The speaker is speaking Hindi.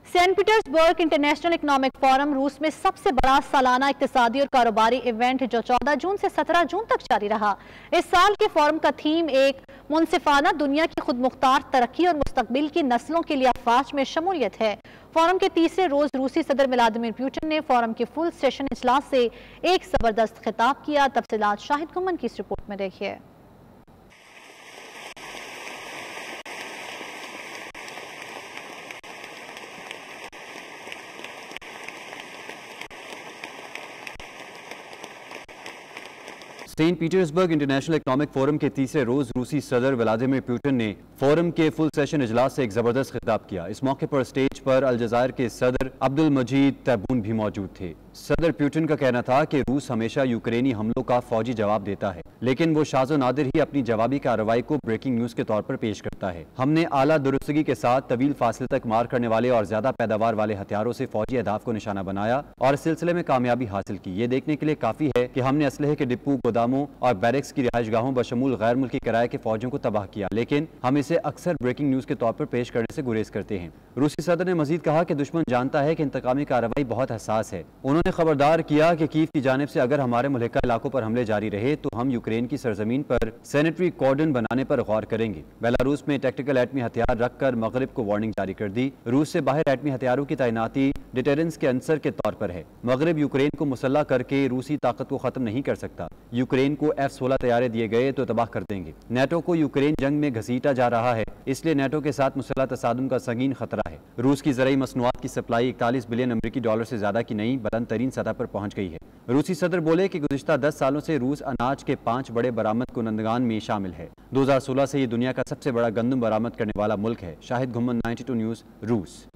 Saint Petersburg International Economic Forum रूस में सबसे बड़ा सालाना इक्तिसादी और कारोबारी इवेंट जो 14 जून से 17 जून तक जारी रहा। इस साल के फोरम का थीम एक मुनसिफाना दुनिया की खुद मुख्तार तरक्की और मुस्तकबिल की नस्लों के लिए अफवाज में शमूलियत है। फोरम के तीसरे रोज रूसी सदर व्लादिमीर पुतिन ने फोरम के फुल सेशन इजलास से एक जबरदस्त खिताब किया। तफसीलात शाहिद गुमन की इस रिपोर्ट में देखिए। Saint Petersburg International Economic Forum के तीसरे रोज रूसी सदर व्लादिमीर पुतिन ने फोरम के फुल सेशन इजलास से एक जबरदस्त खिताब किया। इस मौके पर स्टेज पर अलजायर के सदर अब्दुल मजीद तैबून भी मौजूद थे। सदर पुतिन का कहना था कि रूस हमेशा यूक्रेनी हमलों का फौजी जवाब देता है, लेकिन वो शाज़ो नादिर ही अपनी जवाबी कार्रवाई को ब्रेकिंग न्यूज के तौर पर पेश करता है। हमने आला दुरुस्तगी के साथ तवील फासले तक मार करने वाले और ज्यादा पैदावार वाले हथियारों से फौजी अहदाफ को निशाना बनाया और इस सिलसिले में कामयाबी हासिल की। ये देखने के लिए काफी है कि हमने असलहे के डिपो, गोदामों और बैरक्स की रिहाइश गाहों बशमूल गैर मुल्की किराए के फौजियों को तबाह किया, लेकिन हम इसे अक्सर ब्रेकिंग न्यूज के तौर पर पेश करने से गुरेज करते हैं। रूसी सदर ने मजीद कहा कि दुश्मन जानता है कि इंतकामी कार्रवाई बहुत हसास है। उन्होंने खबरदार किया कि कीव की जानिब से अगर हमारे मुल्का इलाकों पर हमले जारी रहे तो हम यूक्रेन की सरजमीन पर सैनिटरी कॉर्डन बनाने पर गौर करेंगे। बेलारूस में टैक्टिकल एटमी हथियार रखकर मगरिब को वार्निंग जारी कर दी। रूस से बाहर एटमी हथियारों की तैनाती डिटेरेंस के अंसर के तौर पर है। मगरिब यूक्रेन को मुसल्ला करके रूसी ताकत को खत्म नहीं कर सकता। यूक्रेन को F-16 तैयारे दिए गए तो तबाह कर देंगे। नेटो को यूक्रेन जंग में घसीटा जा रहा है, इसलिए नेटो के साथ मुसल्लह तसादुम का संगीन खतरा है। रूस की ज़रई मसनूआत की सप्लाई 41 बिलियन अमरीकी डॉलर से ज्यादा की नई बुलंद तरीन सतह पर पहुंच गई है। रूसी सदर बोले कि गुज़िश्ता 10 सालों से रूस अनाज के 5 बड़े बरामद कुनंदगान में शामिल है। 2016 से ये दुनिया का सबसे बड़ा गंदम बरामद करने वाला मुल्क है। शाहिद गुमन, 92 न्यूज़, रूस।